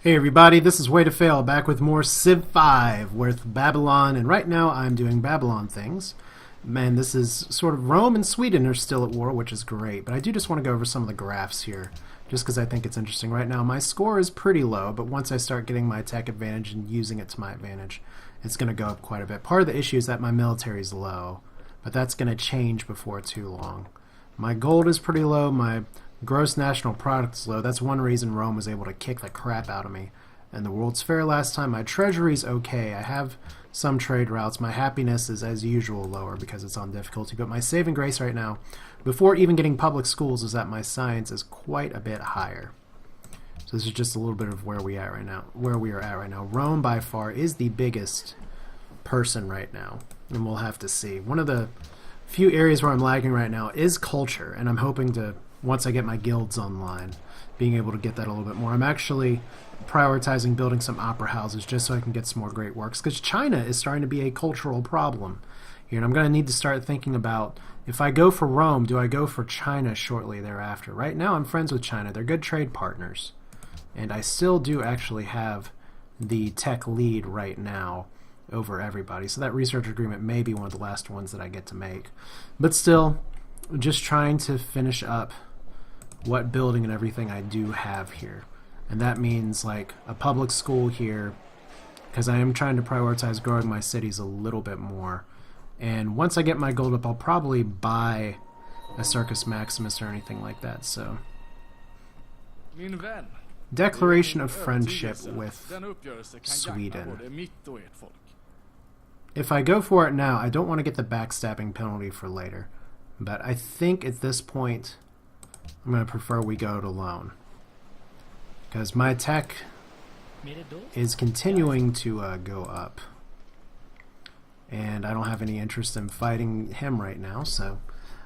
Hey everybody, this is Way to Fail, back with more Civ 5 with Babylon, and right now I'm doing Babylon things. Man, this is sort of Rome and Sweden are still at war, which is great, but I do just want to go over some of the graphs here, just because I think it's interesting. Right now my score is pretty low, but once I start getting my tech advantage and using it to my advantage, it's going to go up quite a bit. Part of the issue is that my military is low, but that's going to change before too long. My gold is pretty low, my gross national product is low. That's one reason Rome was able to kick the crap out of me in the World's Fair last time. My treasury's okay. I have some trade routes. My happiness is, as usual, lower because it's on difficulty. But my saving grace right now, before even getting public schools, is that my science is quite a bit higher. So this is just a little bit of where we are right now. Rome, by far, is the biggest person right now, and we'll have to see. One of the few areas where I'm lagging right now is culture, and I'm hoping to, once I get my guilds online, being able to get that a little bit more. I'm actually prioritizing building some opera houses just so I can get some more great works, because China is starting to be a cultural problem here, and I'm going to need to start thinking about, if I go for Rome, do I go for China shortly thereafter? Right now I'm friends with China. They're good trade partners, and I still do actually have the tech lead right now over everybody, so that research agreement may be one of the last ones that I get to make. But still, just trying to finish up what building and everything I do have here. And that means like a public school here, because I am trying to prioritize growing my cities a little bit more. And once I get my gold up, I'll probably buy a Circus Maximus or anything like that. So, declaration of friendship with Sweden. If I go for it now, I don't want to get the backstabbing penalty for later. But I think at this point I'm going to prefer we go to loan, because my tech is continuing to go up, and I don't have any interest in fighting him right now, so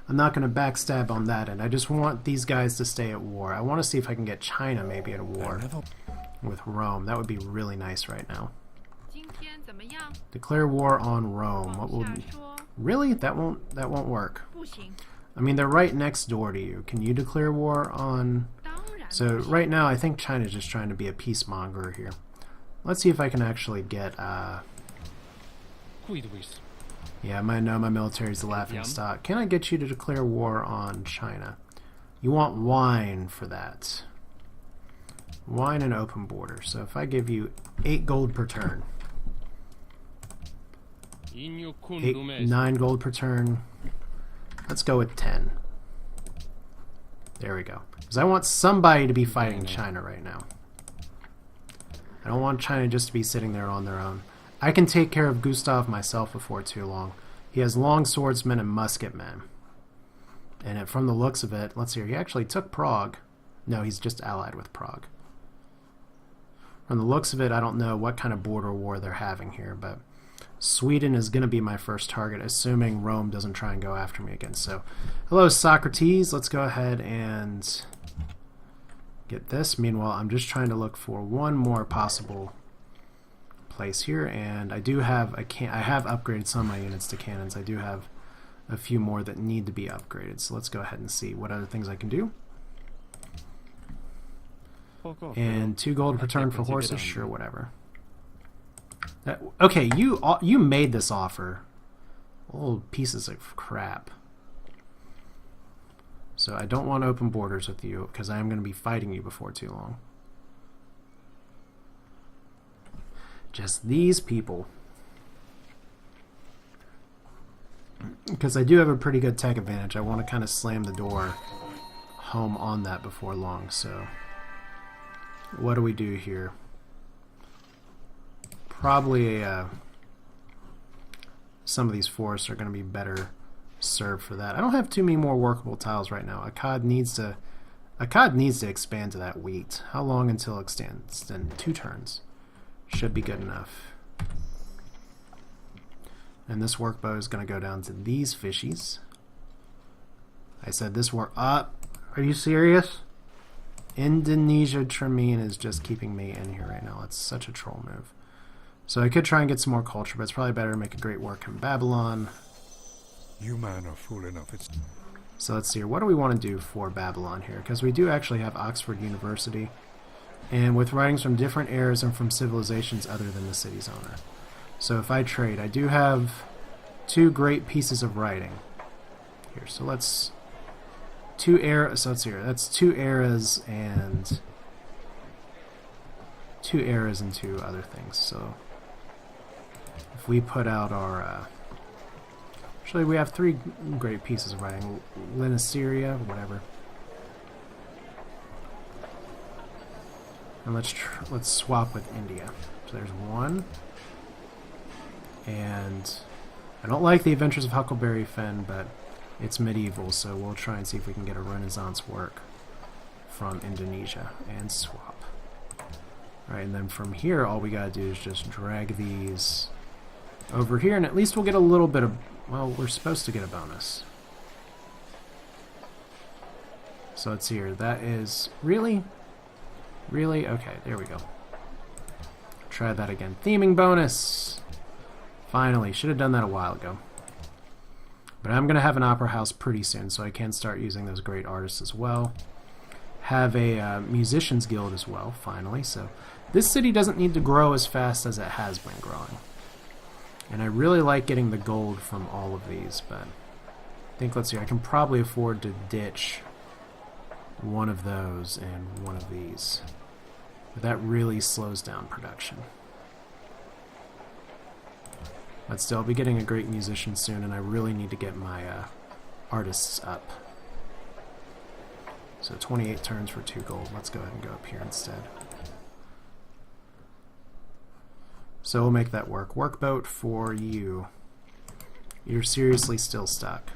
I'm not going to backstab on that end. I just want these guys to stay at war. I want to see if I can get China maybe at war with Rome. That would be really nice right now. Declare war on Rome. What will... Really? That won't work. I mean, they're right next door to you. Can you declare war on... So right now I think China's just trying to be a peacemonger here. Let's see if I can actually get... Yeah, I know my military's the laughing stock. Can I get you to declare war on China? You want wine for that. Wine and open border. So if I give you 8 gold per turn. 9 gold per turn. Let's go with 10. There we go. Because I want somebody to be fighting China right now. I don't want China just to be sitting there on their own. I can take care of Gustav myself before too long. He has long swordsmen and musketmen. And from the looks of it, let's see here, he actually took Prague. No, he's just allied with Prague. From the looks of it, I don't know what kind of border war they're having here, but Sweden is going to be my first target, assuming Rome doesn't try and go after me again. So, hello Socrates, let's go ahead and get this. Meanwhile, I'm just trying to look for one more possible place here, and I do have I have upgraded some of my units to cannons. I do have a few more that need to be upgraded, so let's go ahead and see what other things I can do. And 2 gold per turn for horses, sure, whatever. Okay, you made this offer. Old pieces of crap. So I don't want open borders with you, because I am going to be fighting you before too long. Just these people. Because I do have a pretty good tech advantage. I want to kind of slam the door home on that before long. So what do we do here? Probably some of these forests are going to be better served for that. I don't have too many more workable tiles right now. Akkad needs to expand to that wheat. How long until it extends? Then 2 turns. Should be good enough. And this workbow is going to go down to these fishies. I said this work up. Are you serious? Indonesia Tremine is just keeping me in here right now. It's such a troll move. So I could try and get some more culture, but it's probably better to make a great work in Babylon. You man are fool enough. So let's see here. What do we want to do for Babylon here? Because we do actually have Oxford University. and with writings from different eras and from civilizations other than the city's owner. So if I trade, I do have 2 great pieces of writing here. So let's 2 eras. So let's see here. That's 2 eras and 2 eras and 2 other things. So if we put out our actually we have 3 great pieces of writing. Linisyria, whatever. And let's swap with India. So there's 1. And I don't like the Adventures of Huckleberry Finn, but it's medieval, so we'll try and see if we can get a Renaissance work from Indonesia and swap. Alright, and then from here, all we gotta do is just drag these over here, and at least we'll get a little bit of... Well, we're supposed to get a bonus. So let's see here. That is... Really? Really? Okay, there we go. Try that again. Theming bonus! Finally. Should have done that a while ago. But I'm going to have an opera house pretty soon, so I can start using those great artists as well. Have a musicians guild as well, finally. So this city doesn't need to grow as fast as it has been growing. And I really like getting the gold from all of these, but I think, let's see, I can probably afford to ditch one of those and one of these. But that really slows down production. But still, I'll be getting a great musician soon, and I really need to get my artists up. So 28 turns for 2 gold. Let's go ahead and go up here instead. So we'll make that work. Workboat for you. You're seriously still stuck.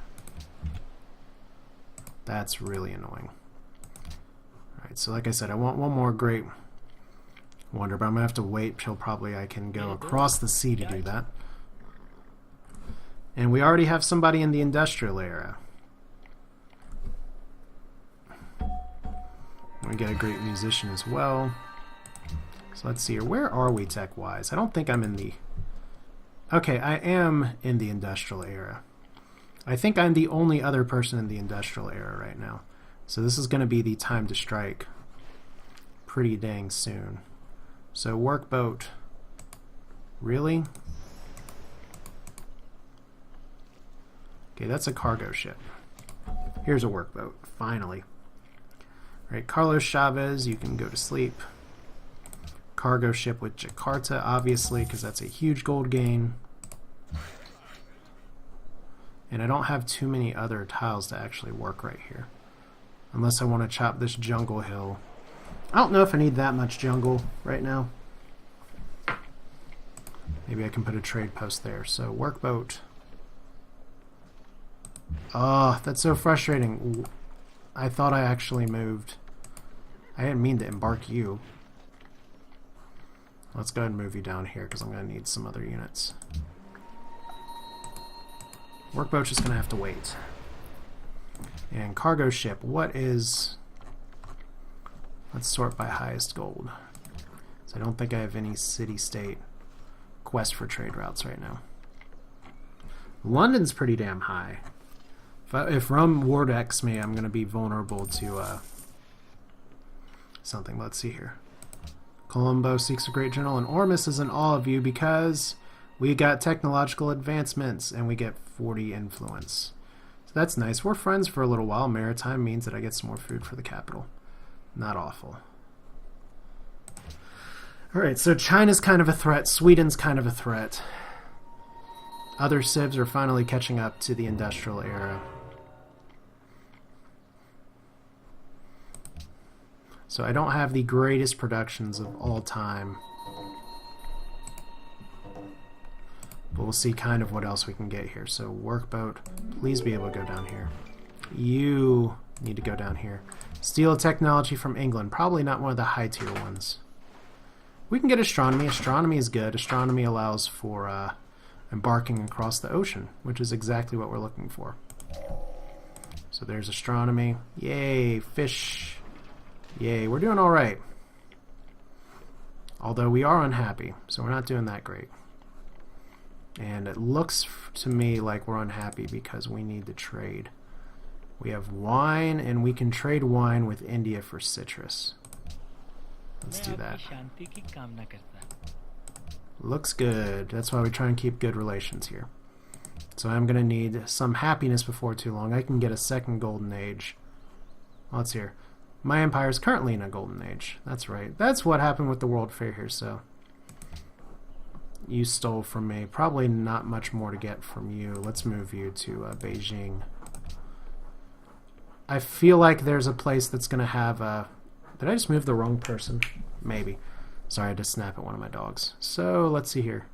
That's really annoying. Alright, so like I said, I want one more great wonder, but I'm going to have to wait till probably I can go across the sea to do that. And we already have somebody in the industrial era. We get a great musician as well. So let's see here. Where are we tech-wise? I don't think I'm in the... Okay, I am in the industrial era. I think I'm the only other person in the industrial era right now. So this is going to be the time to strike pretty dang soon. So workboat. Really? Okay, that's a cargo ship. Here's a workboat, finally. Alright, Carlos Chavez, you can go to sleep. Cargo ship with Jakarta, obviously, because that's a huge gold gain. And I don't have too many other tiles to actually work right here. Unless I want to chop this jungle hill. I don't know if I need that much jungle right now. Maybe I can put a trade post there. So, workboat. Oh, that's so frustrating. I thought I actually moved. I didn't mean to embark you. Let's go ahead and move you down here because I'm going to need some other units. Workboat's just going to have to wait. And cargo ship, what is... Let's sort by highest gold. So I don't think I have any city-state quest for trade routes right now. London's pretty damn high. If Rome Wardex me, I'm going to be vulnerable to something. Let's see here. Colombo seeks a great general, and Ormus is in awe of you because we got technological advancements, and we get 40 influence. So that's nice. We're friends for a little while. Maritime means that I get some more food for the capital. Not awful. Alright, so China's kind of a threat. Sweden's kind of a threat. Other civs are finally catching up to the industrial era. So I don't have the greatest productions of all time. But we'll see kind of what else we can get here. So workboat, please be able to go down here. You need to go down here. Steal technology from England. Probably not one of the high tier ones. We can get astronomy. Astronomy is good. Astronomy allows for embarking across the ocean, which is exactly what we're looking for. So there's astronomy. Yay, fish. Yay, we're doing alright. Although we are unhappy, so we're not doing that great. And it looks to me like we're unhappy because we need to trade. We have wine, and we can trade wine with India for citrus. Let's do that. शांति की कामना करता. Looks good. That's why we try and keep good relations here. So I'm going to need some happiness before too long. I can get a second golden age. Let's hear. My empire is currently in a golden age. That's right. That's what happened with the World Fair here, so... You stole from me. Probably not much more to get from you. Let's move you to Beijing. I feel like there's a place that's going to have a... Did I just move the wrong person? Maybe. Sorry, I had to snap at one of my dogs. So, let's see here.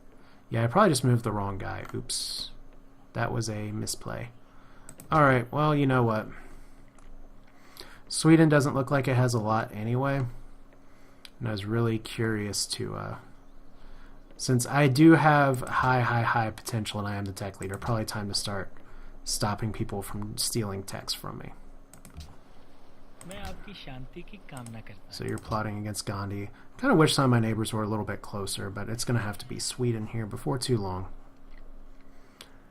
Yeah, I probably just moved the wrong guy. Oops. That was a misplay. Alright, well, you know what. Sweden doesn't look like it has a lot anyway. And I was really curious to... Since I do have high potential and I am the tech leader, probably time to start stopping people from stealing techs from me. मैं आपकी शांति की कामना करता. So you're plotting against Gandhi. Kind of wish some of my neighbors were a little bit closer, but it's going to have to be Sweden here before too long.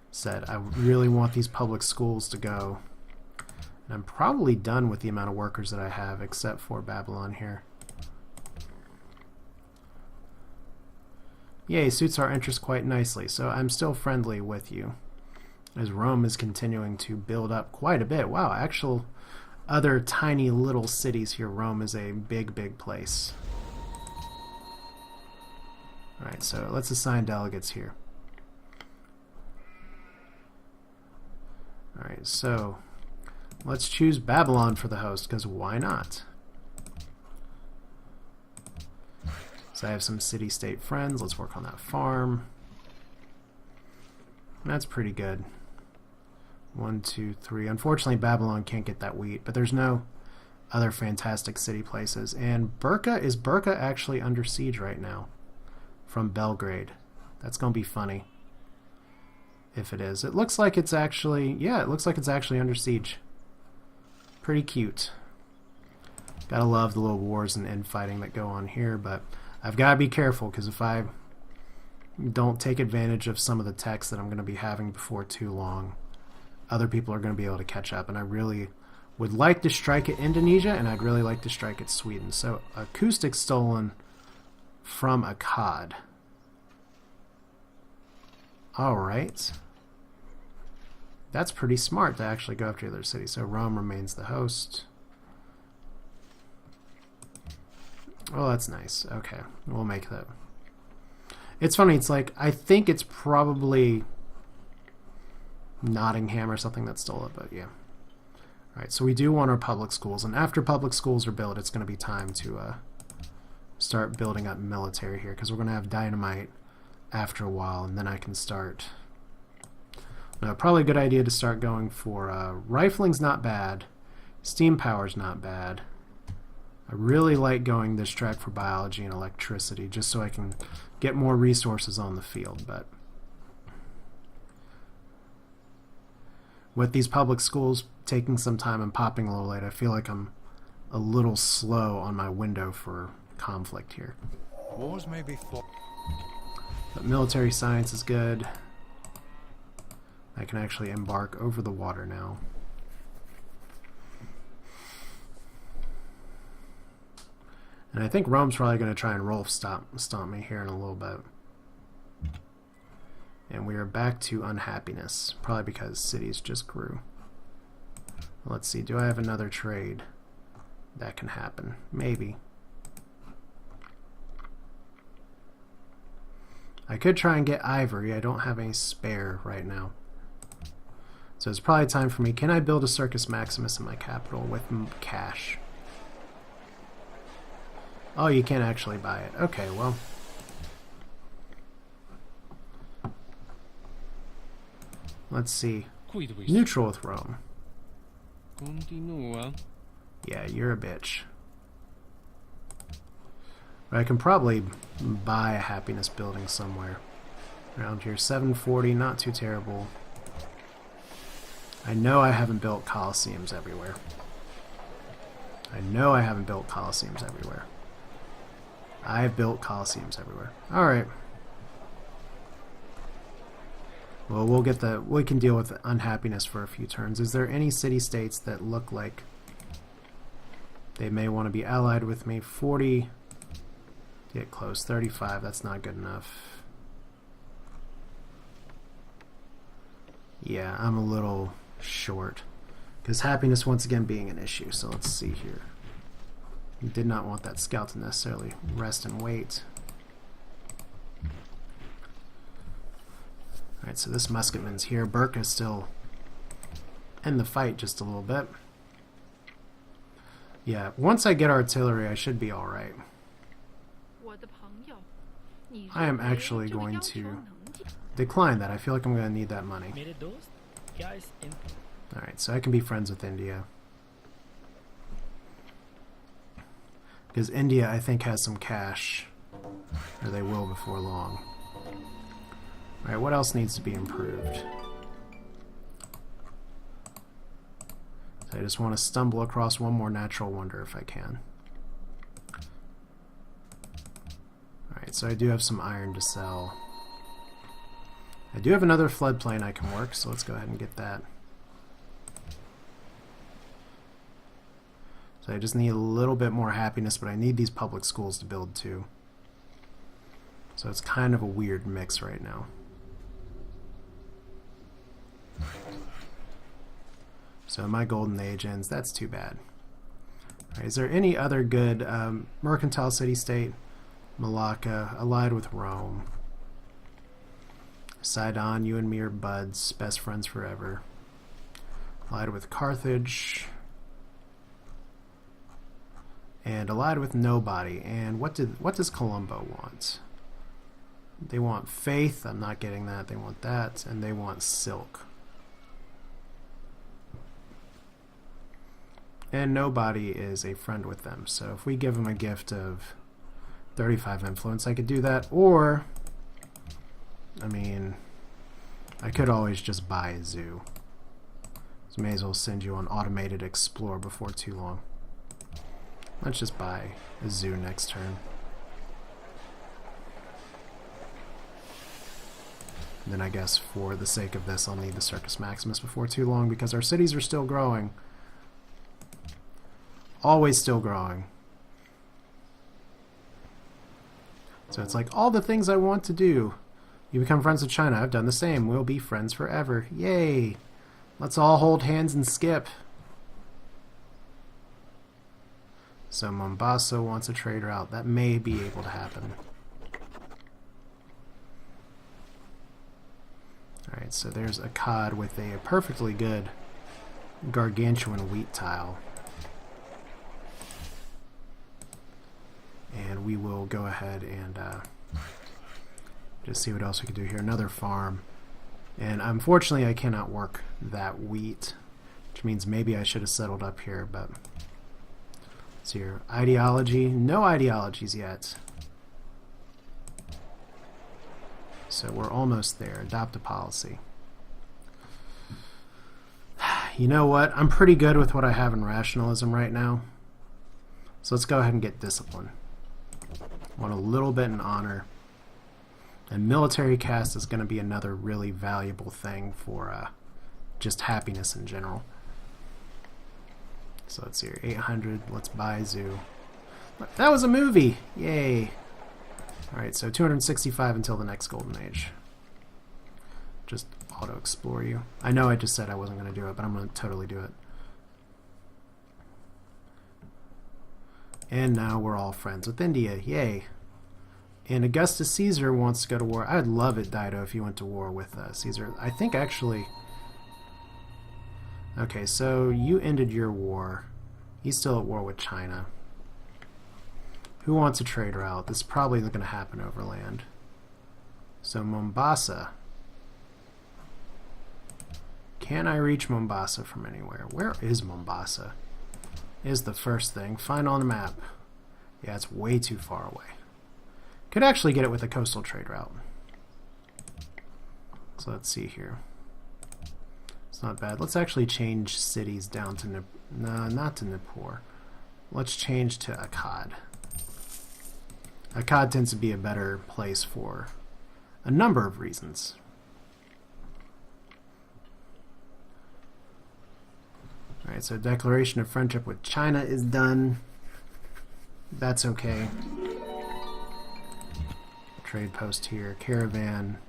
Said, I really want these public schools to go. And I'm probably done with the amount of workers that I have, except for Babylon here. Yay, suits our interest quite nicely, so I'm still friendly with you. As Rome is continuing to build up quite a bit. Wow, actual other tiny little cities here. Rome is a big place. Alright, so let's assign delegates here. Alright, so let's choose Babylon for the host, because why not? So I have some city-state friends. Let's work on that farm. That's pretty good. 1, 2, 3. Unfortunately, Babylon can't get that wheat, but there's no other fantastic city places. And is Burka actually under siege right now? From Belgrade. That's going to be funny. If it is. It looks like it's actually... Yeah, it looks like it's actually under siege. Pretty cute. Gotta love the little wars and infighting that go on here, but... I've got to be careful, because if I don't take advantage of some of the techs that I'm going to be having before too long, other people are going to be able to catch up. And I really would like to strike at Indonesia, and I'd really like to strike at Sweden. So, acoustic stolen from Akkad. Alright. That's pretty smart to actually go after the other cities. So, Rome remains the host. Oh, that's nice. Okay, we'll make that. It's funny, it's like, I think it's probably Nottingham or something that stole it, but yeah. Alright, so we do want our public schools, and after public schools are built, it's going to be time to start building up military here, because we're going to have dynamite after a while, and then I can start... No, probably a good idea to start going for... rifling's not bad. Steam power's not bad. I really like going this track for biology and electricity, just so I can get more resources on the field, but with these public schools taking some time and popping a little late, I feel like I'm a little slow on my window for conflict here. Wars may be fought. But military science is good. I can actually embark over the water now. And I think Rome's probably going to try and stomp me here in a little bit. And we are back to unhappiness. Probably because cities just grew. Let's see, do I have another trade that can happen? Maybe. I could try and get ivory. I don't have any spare right now. So it's probably time for me. Can I build a Circus Maximus in my capital with cash? Oh, you can't actually buy it. Okay, well. Let's see. Neutral with Rome. Continua. Yeah, you're a bitch. But I can probably buy a happiness building somewhere. Around here. 740, not too terrible. I know I haven't built Colosseums everywhere. I've built Colosseums everywhere. Alright. Well, we can deal with unhappiness for a few turns. Is there any city-states that look like they may want to be allied with me? 40 get close. 35, that's not good enough. Yeah, I'm a little short. Because happiness once again being an issue. So let's see here. Did not want that scout to necessarily rest and wait. Alright, so this musketman's here. Burke is still in the fight just a little bit. Yeah, once I get artillery, I should be alright. I am actually going to decline that. I feel like I'm going to need that money. मेरे दोस्त क्या इस Alright, so I can be friends with India. Because India, I think, has some cash. Or they will before long. Alright, what else needs to be improved? I just want to stumble across one more natural wonder if I can. Alright, so I do have some iron to sell. I do have another floodplain I can work, so let's go ahead and get that. So I just need a little bit more happiness, but I need these public schools to build too. So it's kind of a weird mix right now. So my golden age ends. That's too bad. Right, is there any other good mercantile city-state? Malacca, allied with Rome. Sidon, you and me are buds, best friends forever. Allied with Carthage. And allied with nobody. And what does Colombo want? They want faith. I'm not getting that. They want that. And they want silk. And nobody is a friend with them. So if we give them a gift of 35 influence, I could do that. Or, I mean, I could always just buy a zoo. So may as well send you on automated explore before too long. Let's just buy a zoo next turn. And then I guess for the sake of this, I'll need the Circus Maximus before too long because our cities are still growing. Always still growing. So it's like all the things I want to do. You become friends with China. I've done the same. We'll be friends forever. Yay! Let's all hold hands and skip. So Mombasa wants a trade route. That may be able to happen. Alright, so there's Akkad with a perfectly good gargantuan wheat tile. And we will go ahead and just see what else we can do here. Another farm. And unfortunately I cannot work that wheat, which means maybe I should have settled up here, but let's see here. Ideology. No ideologies yet. So we're almost there. Adopt a policy. You know what? I'm pretty good with what I have in rationalism right now. So let's go ahead and get discipline. Want a little bit in honor. And military caste is going to be another really valuable thing for just happiness in general. So let's see here. 800. Let's buy zoo. That was a movie! Yay! Alright, so 265 until the next golden age. Just auto-explore you. I know I just said I wasn't going to do it, but I'm going to totally do it. And now we're all friends with India. Yay. And Augustus Caesar wants to go to war. I'd love it, Dido, if you went to war with Caesar. I think actually... Okay, so you ended your war. He's still at war with China. Who wants a trade route? This probably isn't going to happen over land. So Mombasa. Can I reach Mombasa from anywhere? Where is Mombasa? Is the first thing. Find on the map. Yeah, it's way too far away. Could actually get it with a coastal trade route. So let's see here. It's not bad. Let's actually change cities down to no, not to Nippur. Let's change to Akkad. Akkad tends to be a better place for a number of reasons. Alright, so declaration of friendship with China is done. That's okay. Trade post here. Caravan.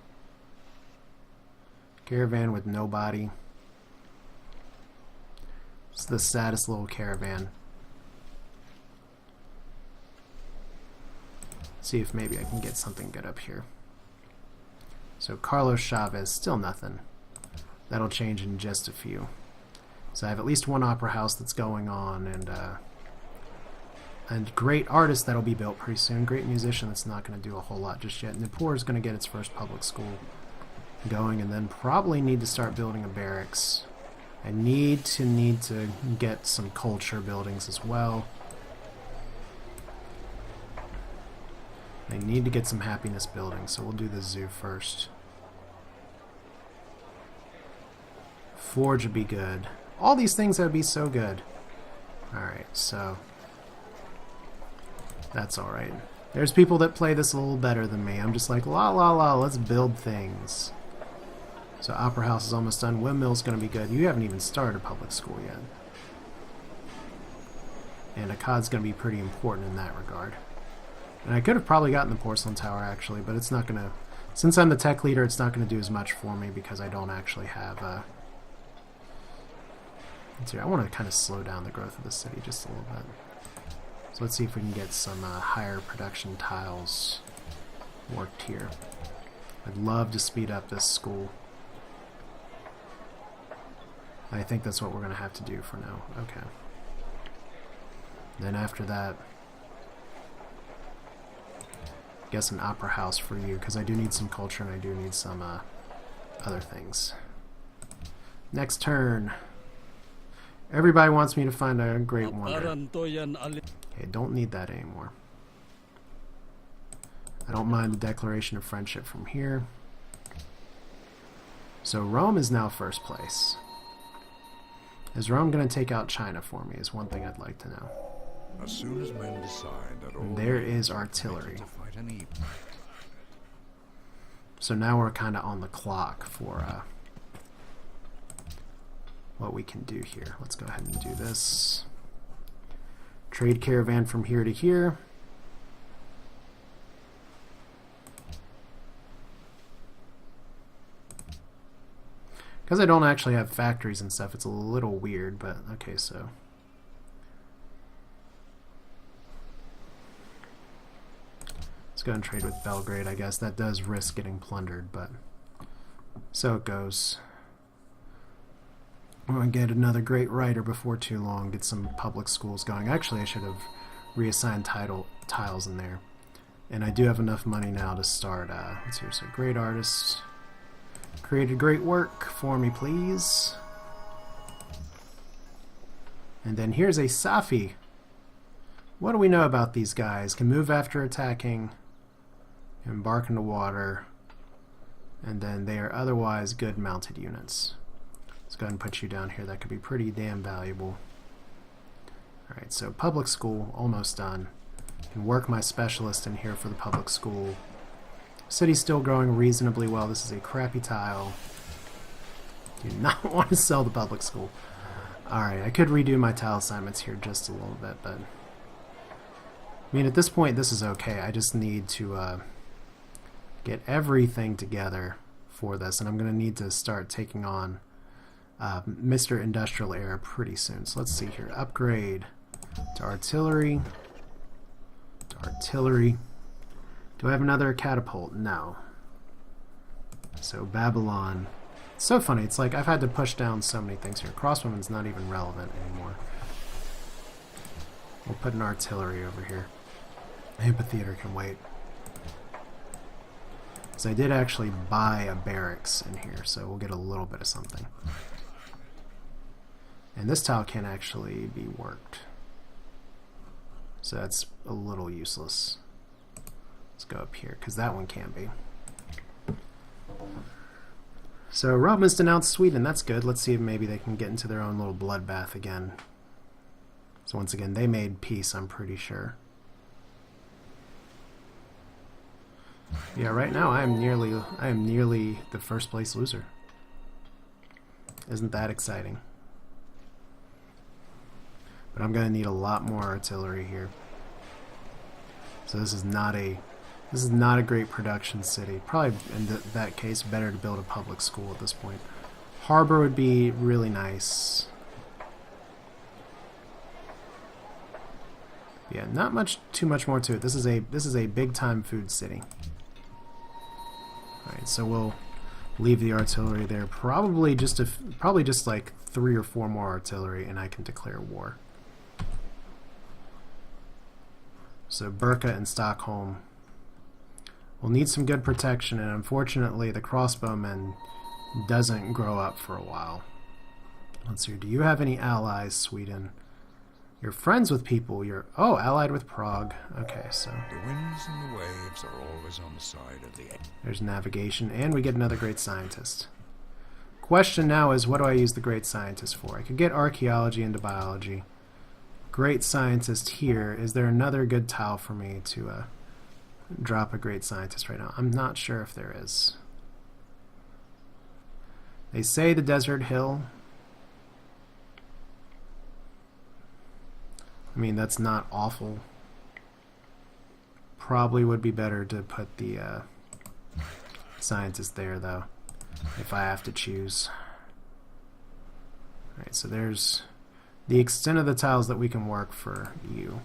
Caravan with nobody. It's the saddest little caravan. See if maybe I can get something good up here. So Carlos Chavez, still nothing. That'll change in just a few. So I have at least one opera house that's going on, and great artist that'll be built pretty soon. Great musician that's not going to do a whole lot just yet. Nippur is going to get its first public school going, and then probably need to start building a barracks. I need to get some culture buildings as well. I need to get some happiness buildings, so we'll do the zoo first. Forge would be good. All these things would be so good. Alright, so that's alright. There's people that play this a little better than me. I'm just like, la la la, let's build things. So Opera House is almost done. Windmill's going to be good. You haven't even started public school yet. And Akkad's going to be pretty important in that regard. And I could have probably gotten the Porcelain Tower, actually, but it's not going to... Since I'm the tech leader, it's not going to do as much for me because I don't actually have... Let's see, I want to kind of slow down the growth of the city just a little bit. So let's see if we can get some higher production tiles worked here. I'd love to speed up this school. I think that's what we're going to have to do for now. Okay. Then after that, guess an opera house for you, because I do need some culture and I do need some other things. Next turn. Everybody wants me to find a great wonder. Okay, don't need that anymore. I don't mind the declaration of friendship from here. So Rome is now first place. Is Rome going to take out China for me is one thing I'd like to know. As soon as men decide that all There is artillery. So now we're kind of on the clock for what we can do here. Let's go ahead and do this. Trade caravan from here to here. Because I don't actually have factories and stuff, it's a little weird, but okay, so. Let's go and trade with Belgrade, I guess. That does risk getting plundered, but so it goes. I'm going to get another great writer before too long, get some public schools going. Actually, I should have reassigned tiles in there. And I do have enough money now to start, let's see, so great artists. Created great work for me, please. And then here's a Safi. What do we know about these guys? Can move after attacking, embark into water, and then they are otherwise good mounted units. Let's go ahead and put you down here. That could be pretty damn valuable. Alright, so public school, almost done. Can work my specialist in here for the public school. City's still growing reasonably well. This is a crappy tile. Do not want to sell the public school. Alright, I could redo my tile assignments here just a little bit, but... I mean, at this point, this is okay. I just need to get everything together for this, and I'm going to need to start taking on Mr. Industrial Era pretty soon. So let's see here. Upgrade to artillery. To artillery. Do I have another catapult? No. So Babylon. It's so funny. It's like I've had to push down so many things here. Crossbowman's not even relevant anymore. We'll put an artillery over here. Amphitheater can wait. So I did actually buy a barracks in here, so we'll get a little bit of something. And this tile can actually be worked. So that's a little useless. Let's go up here, because that one can be. So Rome has denounced Sweden. That's good. Let's see if maybe they can get into their own little bloodbath again. So once again, they made peace, I'm pretty sure. Yeah, right now I am nearly the first place loser. Isn't that exciting? But I'm going to need a lot more artillery here. So this is not a This is not a great production city. Probably in that case, better to build a public school at this point. Harbor would be really nice. Yeah, not too much more to it. This is a big time food city. All right, so we'll leave the artillery there. Probably just like 3 or 4 more artillery, and I can declare war. So Burka and Stockholm will need some good protection, and unfortunately the crossbowman doesn't grow up for a while. Let's see, do you have any allies, Sweden? You're friends with people. You're allied with Prague. Okay, so The winds and the waves are always on the side of the... there's navigation, and we get another great scientist. Question now is, what do I use the great scientist for? I could get archaeology into biology. Great scientist here. Is there another good tile for me to drop a great scientist right now? I'm not sure if there is. They say the desert hill. I mean, that's not awful. Probably would be better to put the scientist there, though, if I have to choose. Alright, so there's the extent of the tiles that we can work for you.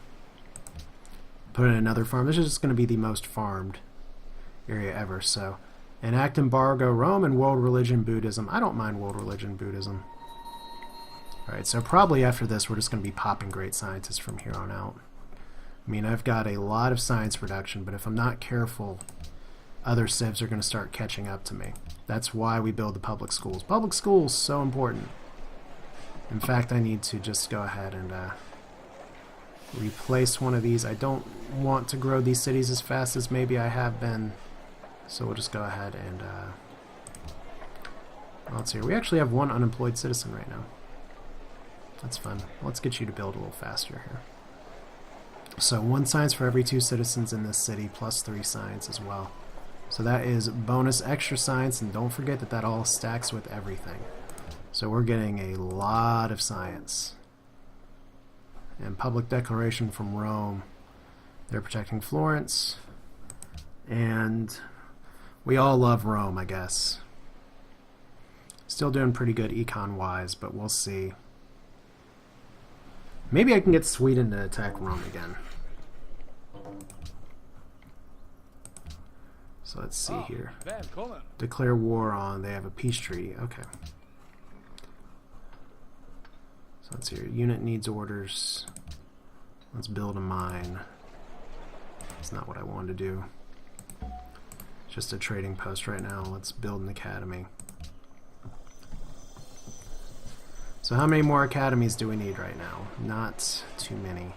Put in another farm. This is just going to be the most farmed area ever, so enact embargo, Rome, and world religion Buddhism. I don't mind world religion Buddhism. Alright, so probably after this we're just going to be popping great scientists from here on out. I mean, I've got a lot of science production, but if I'm not careful, other civs are going to start catching up to me. That's why we build the public schools. Public schools, so important. In fact, I need to just go ahead and replace one of these. I don't want to grow these cities as fast as maybe I have been, so we'll just go ahead and let's see. We actually have 1 unemployed citizen right now. That's fun. Let's get you to build a little faster here. So 1 science for every 2 citizens in this city, plus 3 science as well. So that is bonus extra science, and don't forget that that all stacks with everything. So we're getting a lot of science. And public declaration from Rome. They're protecting Florence. And we all love Rome, I guess. Still doing pretty good econ-wise, but we'll see. Maybe I can get Sweden to attack Rome again. So let's see here. Declare war on. They have a peace treaty. Okay. So let's see here. Unit needs orders. Let's build a mine. That's not what I wanted to do. It's just a trading post right now. Let's build an academy. So how many more academies do we need right now? Not too many.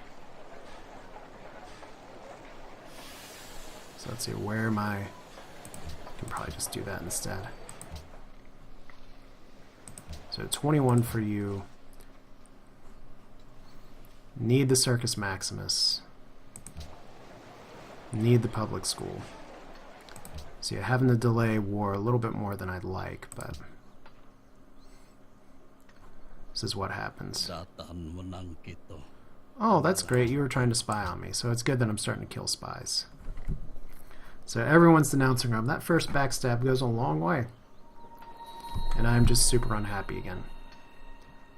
So let's see, where am I? I can probably just do that instead. So 21 for you. Need the Circus Maximus. Need the public school. So yeah, having to delay war a little bit more than I'd like, but this is what happens. Oh, that's great. You were trying to spy on me, so it's good that I'm starting to kill spies. So everyone's denouncing Rome. That first backstab goes a long way. And I'm just super unhappy again.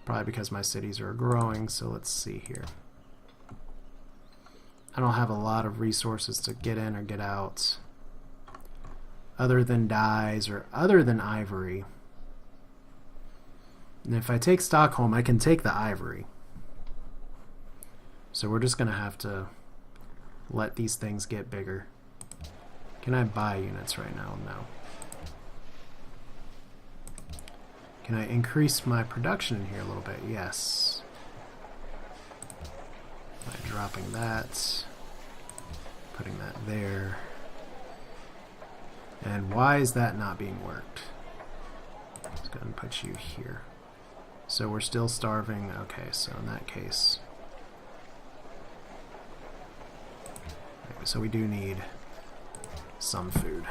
Probably because my cities are growing, so let's see here. I don't have a lot of resources to get in or get out. Other than dyes or other than ivory. And if I take Stockholm, I can take the ivory. So we're just going to have to let these things get bigger. Can I buy units right now? No. Can I increase my production in here a little bit? Yes. By dropping that. Putting that there. And why is that not being worked? Let's go ahead and put you here. So we're still starving. Okay, so in that case. Okay, so we do need some food.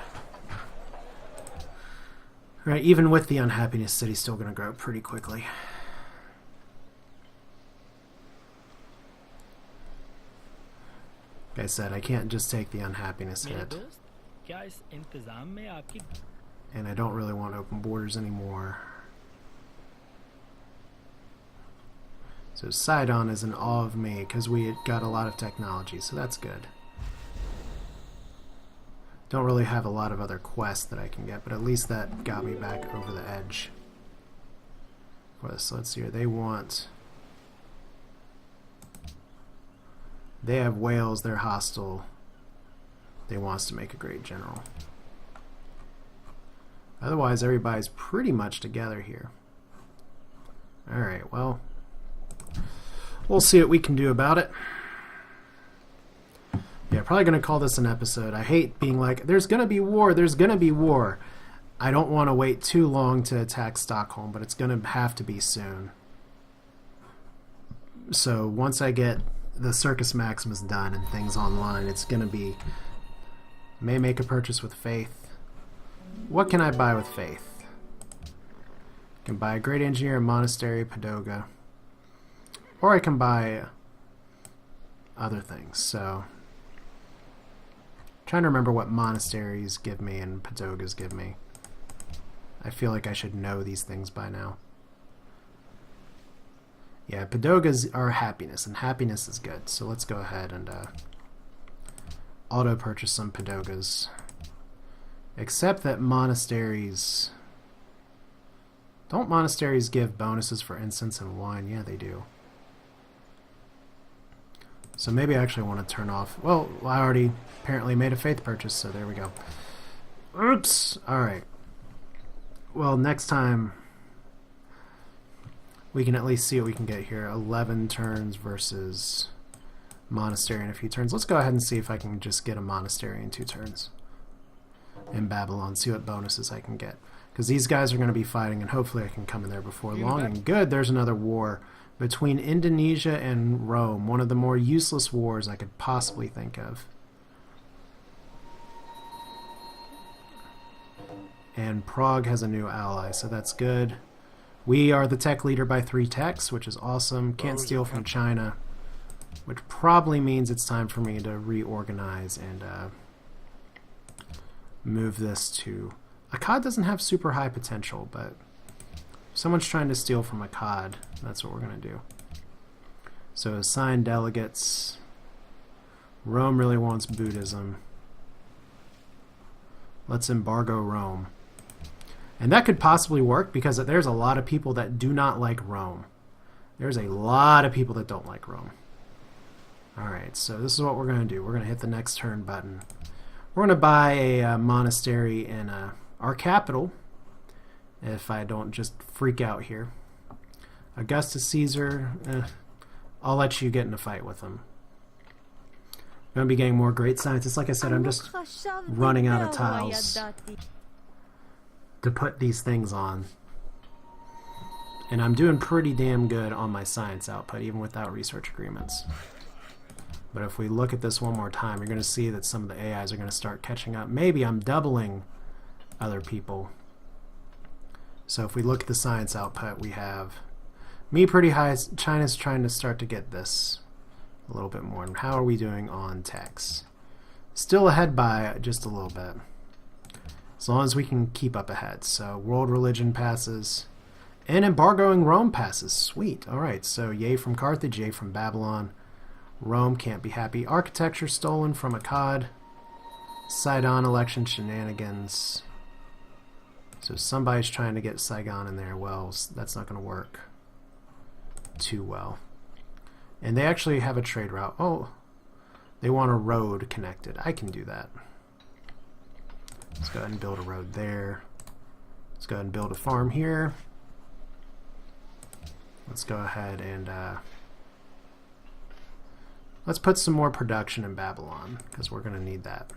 Alright, even with the unhappiness, city's still going to grow pretty quickly. Okay, I said, I can't just take the unhappiness मेरे hit. दोस्त क्या इस इंतजाम में आपकी And I don't really want open borders anymore. So Sidon is in awe of me because we had got a lot of technology, so that's good. Don't really have a lot of other quests that I can get, but at least that got me back over the edge. For this, let's see here. They have whales, they're hostile. They want us to make a great general. Otherwise, everybody's pretty much together here. Alright, well, we'll see what we can do about it. Yeah, probably going to call this an episode. I hate being like, there's going to be war, there's going to be war. I don't want to wait too long to attack Stockholm, but it's going to have to be soon. So once I get the Circus Maximus done and things online, it's going to be... May make a purchase with faith. What can I buy with faith? I can buy a great engineer, a monastery, Padoga. Or I can buy other things, so... Trying to remember what monasteries give me and Padogas give me. I feel like I should know these things by now. Yeah, Padogas are happiness, and happiness is good. So let's go ahead and auto-purchase some Padogas. Except that monasteries... Don't monasteries give bonuses for incense and wine? Yeah, they do. So maybe I actually want to turn off... Well, I already apparently made a faith purchase, so there we go. Oops! Alright. Well, next time we can at least see what we can get here. 11 turns versus monastery in a few turns. Let's go ahead and see if I can just get a monastery in 2 turns. In Babylon, see what bonuses I can get. Because these guys are going to be fighting, and hopefully I can come in there before long. And good, there's another war between Indonesia and Rome, one of the more useless wars I could possibly think of. And Prague has a new ally, so that's good. We are the tech leader by 3 techs, which is awesome. Can't steal from China, which probably means it's time for me to reorganize and move this to... Akkad doesn't have super high potential, but if someone's trying to steal from Akkad, that's what we're going to do. So assign delegates. Rome really wants Buddhism. Let's embargo Rome. And that could possibly work because there's a lot of people that do not like Rome. There's a lot of people that don't like Rome. Alright, so this is what we're going to do. We're going to hit the next turn button. We're going to buy a monastery in our capital, if I don't just freak out here. Augustus Caesar, I'll let you get in a fight with him. I'm going to be getting more great scientists. Like I said, I'm just running out of tiles to put these things on. And I'm doing pretty damn good on my science output, even without research agreements. But if we look at this one more time, you're going to see that some of the AIs are going to start catching up. Maybe I'm doubling other people. So if we look at the science output, we have me pretty high. China's trying to start to get this a little bit more. And how are we doing on techs? Still ahead by just a little bit. As long as we can keep up ahead. So world religion passes. And embargoing Rome passes. Sweet. Alright, so yay from Carthage, yay from Babylon. Rome can't be happy. Architecture stolen from Akkad. Sidon election shenanigans. So somebody's trying to get Saigon in there. Well, that's not going to work too well. And they actually have a trade route. Oh, they want a road connected. I can do that. Let's go ahead and build a road there. Let's go ahead and build a farm here. Let's go ahead and let's put some more production in Babylon, because we're going to need that.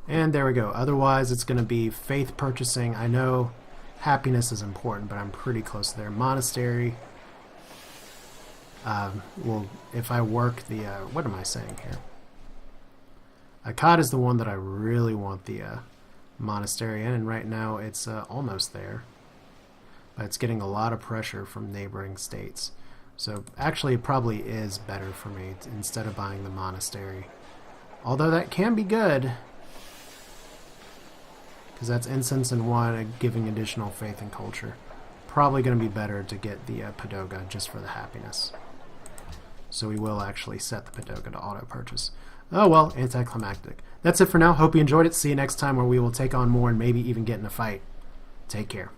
And there we go. Otherwise, it's going to be faith purchasing. I know happiness is important, but I'm pretty close there. Monastery. Well, if I work the... what am I saying here? Akkad is the one that I really want the monastery in, and right now it's almost there. But it's getting a lot of pressure from neighboring states. So actually it probably is better for me instead of buying the monastery. Although that can be good, because that's incense and one giving additional faith and culture. Probably going to be better to get the Padoga just for the happiness. So we will actually set the Padoga to auto-purchase. Oh well, anticlimactic. That's it for now. Hope you enjoyed it. See you next time where we will take on more and maybe even get in a fight. Take care.